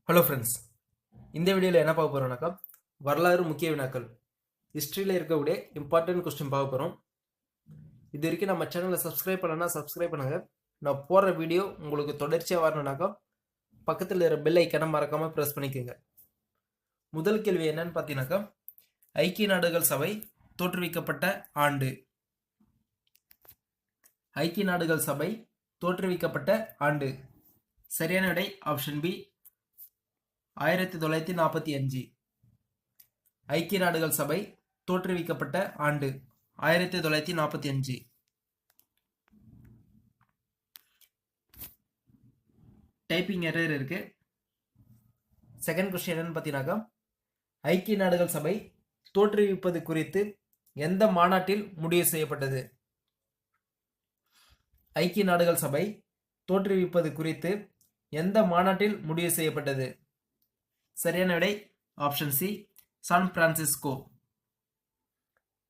Hello friends, இந்த வீடியோவில் என்ன பார்க்க போகிறோம்னாக்கா வரலாறு முக்கிய வினாக்கள் ஹிஸ்ட்ரியில் இருக்கக்கூடிய இம்பார்ட்டன்ட் கொஸ்டின் பார்க்க போகிறோம். இது வரைக்கும் நம்ம சேனலை சப்ஸ்கிரைப் பண்ணலன்னா சப்ஸ்கிரைப் பண்ணுங்கள். நான் போடுற வீடியோ உங்களுக்கு தொடர்ச்சியாக வரணுன்னாக்கா பக்கத்தில் இருக்கிற பெல் ஐக்கனை மறக்காமல் ப்ரெஸ் பண்ணிக்கோங்க. முதல் கேள்வி என்னன்னு பார்த்தீங்கன்னாக்கா, ஐக்கிய நாடுகள் சபை தோற்றுவிக்கப்பட்ட ஆண்டு. ஐக்கிய நாடுகள் சபை தோற்றுவிக்கப்பட்ட ஆண்டு சரியான விடை ஆப்ஷன் பி 1945. ஐக்கிய நாடுகள் சபை தோற்றுவிக்கப்பட்ட ஆண்டு 1945. டைப்பிங் எரர் இருக்கு. செகண்ட் கொஸ்டின் என்னன்னு பார்த்தீங்கன்னாக்கா, ஐக்கிய நாடுகள் சபை தோற்றுவிப்பது குறித்து எந்த மாநாட்டில் முடிவு செய்யப்பட்டது? ஐக்கிய நாடுகள் சபை தோற்றுவிப்பது குறித்து எந்த மாநாட்டில் முடிவு செய்யப்பட்டது? சரியான விடை ஆப்ஷன் சி சான் பிரான்சிஸ்கோ.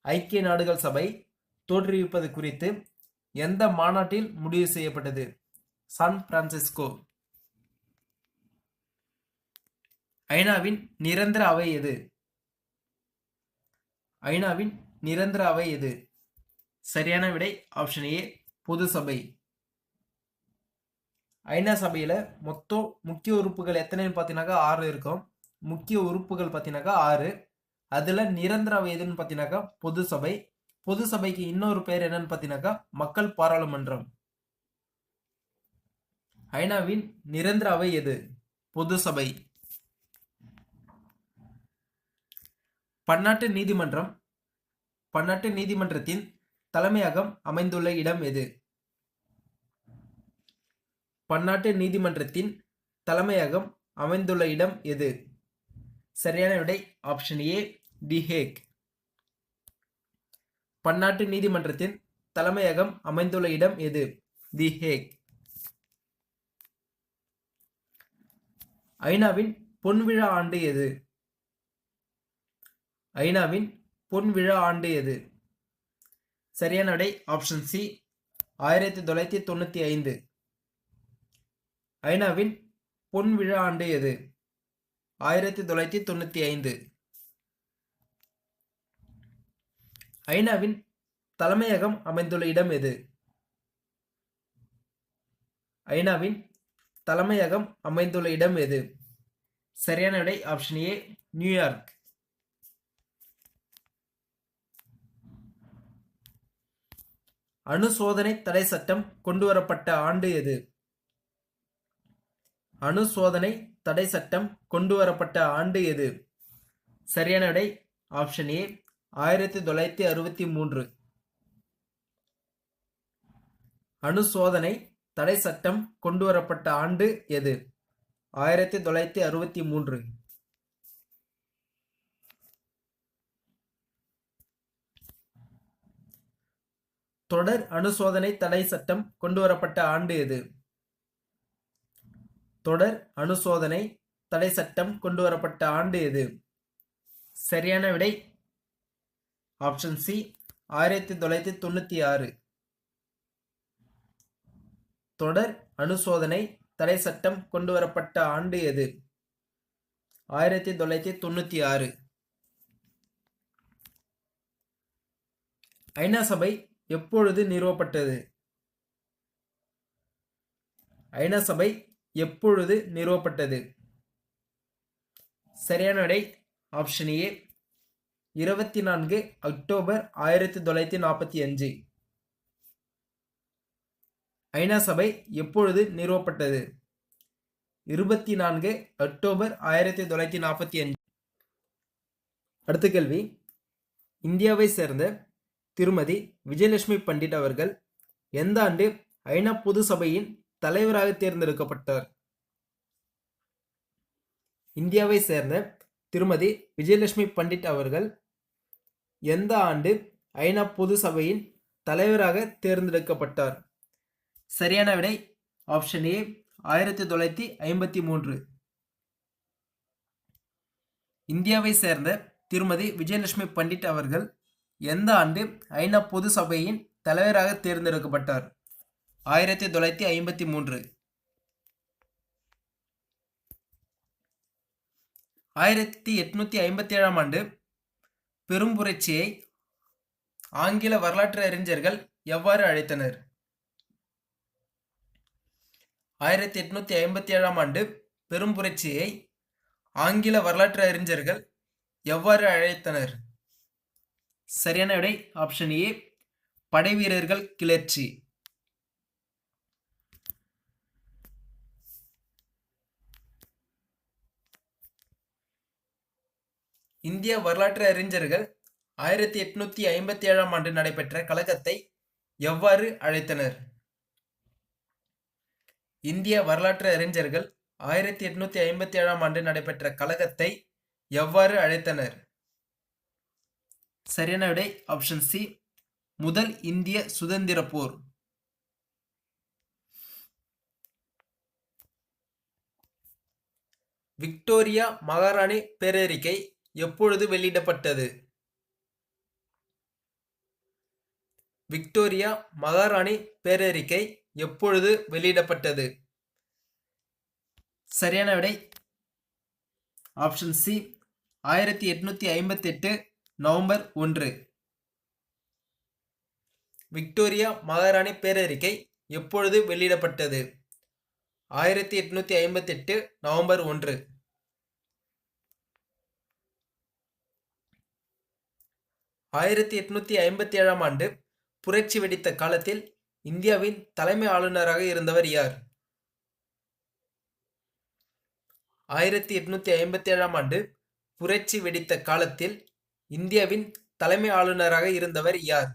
ஐக்கிய நாடுகள் சபை தோற்றுவிப்பது குறித்து எந்த மாநாட்டில் முடிவு செய்யப்பட்டது? San Francisco. ஐநாவின் நிரந்தர அவை எது? ஐநாவின் நிரந்தர அவை எது? சரியான விடை ஆப்ஷன் ஏ பொது சபை. ஐநா சபையில் மொத்தம் முக்கிய உறுப்புகள் எத்தனைன்னு பார்த்தீங்கன்னாக்கா 6 இருக்கும். முக்கிய உறுப்புகள் பார்த்தீங்கன்னாக்கா 6. அதில் நிரந்தர அவை எதுன்னு பார்த்தீங்கன்னாக்கா பொது சபை. பொது சபைக்கு இன்னொரு பேர் என்னன்னு பார்த்தீங்கன்னாக்கா மக்கள் பாராளுமன்றம். ஐநாவின் நிரந்தர அவை எது? பொது சபை. பன்னாட்டு நீதிமன்றம் பன்னாட்டு நீதிமன்றத்தின் தலைமையகம் அமைந்துள்ள இடம் எது? பன்னாட்டு நீதிமன்றத்தின் தலைமையகம் அமைந்துள்ள இடம் எது? சரியான விடை ஆப்ஷன் ஏ தி ஹேக். பன்னாட்டு நீதிமன்றத்தின் தலைமையகம் அமைந்துள்ள இடம் எது? தி ஹேக். ஐநாவின் பொன்விழா ஆண்டு எது? ஐநாவின் பொன்விழா ஆண்டு எது? சரியான விடை ஆப்ஷன் சி 1995. ஐநாவின் பொன்விழா ஆண்டு எது? 1995. ஐநாவின் தலைமையகம் அமைந்துள்ள இடம் எது? ஐநாவின் தலைமையகம் அமைந்துள்ள இடம் எது? சரியான விடை ஆப்ஷன் ஏ நியூயார்க். அணு சோதனை தடை சட்டம் கொண்டுவரப்பட்ட ஆண்டு எது? அணு சோதனை தடை சட்டம் கொண்டுவரப்பட்ட ஆண்டு எது? சரியான விடை ஆப்ஷன் ஏ 1963. அணு சோதனை தடை சட்டம் கொண்டுவரப்பட்ட ஆண்டு எது? 1963. தொடர் அணு சோதனை தடை சட்டம் கொண்டுவரப்பட்ட ஆண்டு எது? தொடர் அணு சோதனை தடை சட்டம் கொண்டுவரப்பட்ட ஆண்டு எது? சரியான விடை ஆப்ஷன் சி 1996. தொடர் அணு சோதனை தடை சட்டம் கொண்டுவரப்பட்ட ஆண்டு எது? 1996. ஐநா சபை எப்பொழுது நிறுவப்பட்டது? ஐநா சபை எப்பொழுது நிறுவப்பட்டது? சரியான விடை ஆப்ஷன் ஏ 24 அக்டோபர் 1945. ஐநா சபை எப்பொழுது நிறுவப்பட்டது? 24 அக்டோபர் 1945. அடுத்த கேள்வி, இந்தியாவை சேர்ந்த திருமதி விஜயலட்சுமி பண்டிட் அவர்கள் எந்த ஆண்டு ஐநா பொது சபையின் தலைவராக தேர்ந்தெடுக்கப்பட்டார்? இந்தியாவை சேர்ந்த திருமதி விஜயலட்சுமி பண்டிட் அவர்கள் எந்த ஆண்டு ஐநா பொது சபையின் தலைவராக தேர்ந்தெடுக்கப்பட்டார்? சரியான விடை ஆப்ஷன் ஏ 1953. இந்தியாவை சேர்ந்த திருமதி விஜயலட்சுமி பண்டிட் அவர்கள் எந்த ஆண்டு ஐநா பொது சபையின் தலைவராக தேர்ந்தெடுக்கப்பட்டார்? 1953. 1857ஆம் ஆண்டு பெரும் புரட்சியை ஆங்கில வரலாற்று அறிஞர்கள் எவ்வாறு அழைத்தனர்? 1857ஆம் ஆண்டு பெரும் புரட்சியை ஆங்கில வரலாற்று அறிஞர்கள் எவ்வாறு அழைத்தனர்? சரியான விடை ஆப்ஷன் ஏ, படைவீரர்கள் கிளர்ச்சி. இந்திய வரலாற்று அறிஞர்கள் 1857ஆம் ஆண்டு நடைபெற்ற கழகத்தை எவ்வாறு அழைத்தனர்? இந்திய வரலாற்று அறிஞர்கள் 1857ஆம் ஆண்டு நடைபெற்ற கழகத்தை எவ்வாறு அழைத்தனர்? சரியான விடை ஆப்ஷன் சி, முதல் இந்திய சுதந்திர போர். விக்டோரியா மகாராணி பேரறிக்கை எப்பொழுது வெளியிடப்பட்டது? விக்டோரியா மகாராணி பேரறிக்கை எப்பொழுது வெளியிடப்பட்டது? சரியான விடை ஆப்ஷன் சி, 1858 நவம்பர் 1. விக்டோரியா மகாராணி பேரறிக்கை எப்பொழுது வெளியிடப்பட்டது? 1858 நவம்பர் 1. 1857ஆம் ஆண்டு புரட்சி வெடித்த காலத்தில் இந்தியாவின் தலைமை ஆளுநராக இருந்தவர் யார்? 1857ஆம் ஆண்டு புரட்சி வெடித்த காலத்தில் இந்தியாவின் தலைமை ஆளுநராக இருந்தவர் யார்?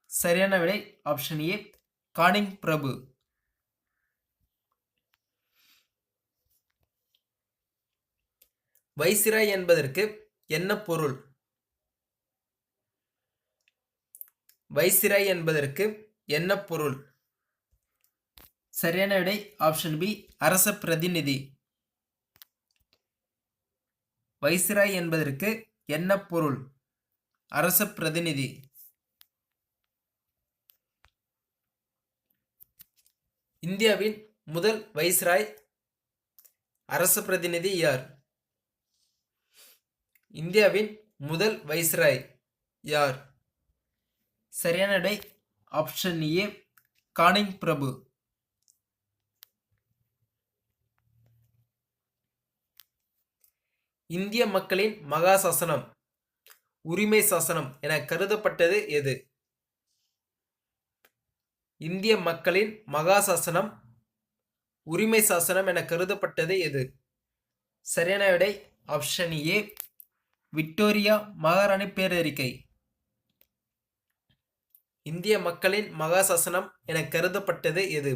சரியான விடை option A, Canning Prabhu. Viceroy என்பதற்கு என்ன பொருள்? வைசிராய் என்பதற்கு என்ன பொருள்? சரியான விடை ஆப்ஷன் பி, அரச பிரதிநிதி. வைசிராய் என்பதற்கு என்ன பொருள்? அரச பிரதிநிதி. இந்தியாவின் முதல் வைஸ்ராய் அரச பிரதிநிதி யார்? இந்தியாவின் முதல் வைஸ்ராய் யார்? சரியான விடை ஆப்ஷன் ஏ, கானிங் பிரபு. இந்திய மக்களின் மகா சாசனம், உரிமை சாசனம் என கருதப்பட்டது எது? இந்திய மக்களின் மகா சாசனம், உரிமை சாசனம் என கருதப்பட்டது எது? சரியான விடை ஆப்ஷன் ஏ, விக்டோரியா மகாராணி பேரறிக்கை. இந்திய மக்களின் மகா சாசனம் என கருதப்பட்டது எது?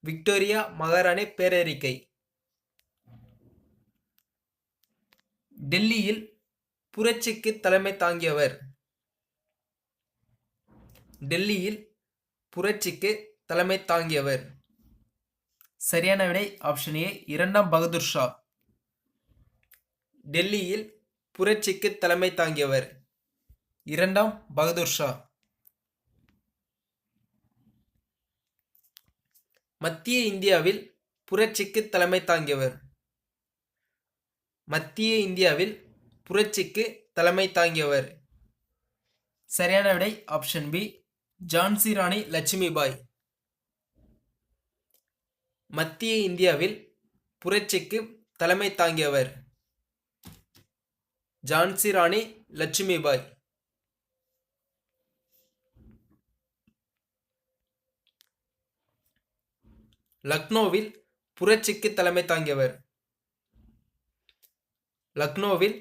விக்டோரியா மகாராணி பேரறிக்கை. டெல்லியில் புரட்சிக்கு தலைமை தாங்கியவர்? டெல்லியில் புரட்சிக்கு தலைமை தாங்கியவர். சரியான விடை ஆப்ஷன் ஏ, இரண்டாம் பகதூர் ஷா. டெல்லியில் புரட்சிக்கு தலைமை தாங்கியவர் இரண்டாம் பகதூர் ஷா. மத்திய இந்தியாவில் புரட்சிக்கு தலைமை தாங்கியவர்? மத்திய இந்தியாவில் புரட்சிக்கு தலைமை தாங்கியவர். சரியான விடை ஆப்ஷன் பி, ஜான்சி ராணி லட்சுமிபாய். மத்திய இந்தியாவில் புரட்சிக்கு தலைமை தாங்கியவர் ஜான்சி ராணி லட்சுமிபாய். லக்னோவில் புரட்சிக்கு தலைமை தாங்கியவர்? லக்னோவில்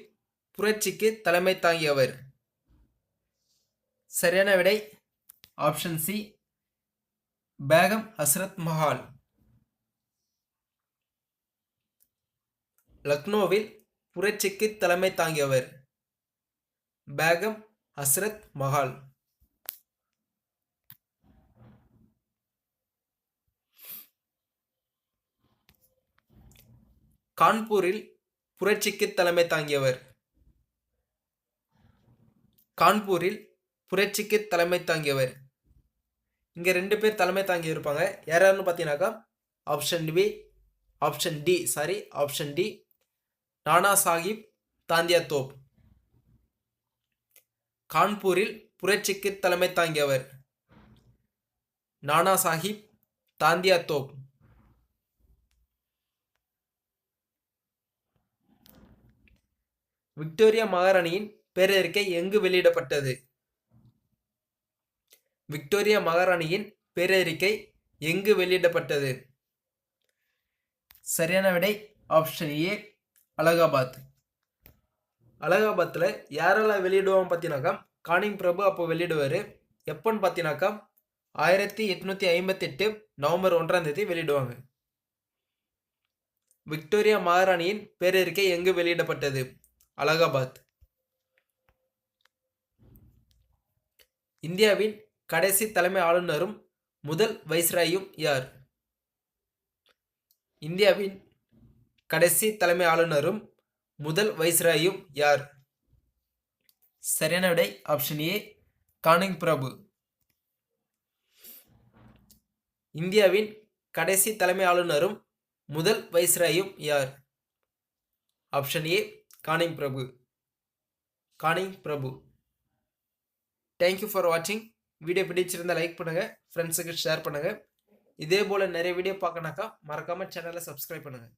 புரட்சிக்கு தலைமை தாங்கியவர். சரியான விடை ஆப்ஷன் சி, பேகம் ஹஸ்ரத் மஹால். லக்னோவில் புரட்சிக்கு தலைமை தாங்கியவர் பேகம் ஹஸ்ரத் மஹால். கான்பூரில் புரட்சிக்கு தலைமை தாங்கியவர்? கான்பூரில் புரட்சிக்கு தலைமை தாங்கியவர். இங்க 2 பேர் தலைமை தாங்கி இருப்பாங்க. யாராருன்னு பார்த்தீங்கன்னாக்கா ஆப்ஷன் டி, நானா சாஹிப் தாந்தியா தோப். கான்பூரில் புரட்சிக்கு தலைமை தாங்கியவர் நானா சாஹிப் தாந்தியா தோப். விக்டோரியா மகாராணியின் பேரறிக்கை எங்கு வெளியிடப்பட்டது? விக்டோரியா மகாராணியின் பேரறிக்கை எங்கு வெளியிடப்பட்டது? சரியான விடை ஆப்ஷன் ஏ, அலகாபாத். அலகாபாத்தில் யாரெல்லாம் வெளியிடுவாங்க பார்த்தீங்கன்னாக்கா, கானிங் பிரபு அப்போ வெளியிடுவார். எப்போன்னு பார்த்தீங்கன்னாக்கா 1858 நவம்பர் 1 வெளியிடுவாங்க. விக்டோரியா மகாராணியின் பேரறிக்கை எங்கு வெளியிடப்பட்டது? அலகாபாத். இந்தியாவின் கடைசி தலைமை ஆளுநரும் முதல் வைஸ்ராயும் யார்? இந்தியாவின் கடைசி தலைமை ஆளுநரும் முதல் வைஸ்ராயும் யார்? சரியான விடை ஆப்ஷன் ஏ, கானிங் பிரபு. இந்தியாவின் கடைசி தலைமை ஆளுநரும் முதல் வைஸ்ராயும் யார்? Option A, Canning Prabhu. Canning Prabhu. Thank you for வாட்சிங். வீடியோ பிடிச்சிருந்தா லைக் பண்ணுங்கள், ஃப்ரெண்ட்ஸுக்கு ஷேர் பண்ணுங்கள். இதே போல் நிறைய வீடியோ பார்க்கணாக்கா மறக்காமல் சேனலை சப்ஸ்கிரைப் பண்ணுங்கள்.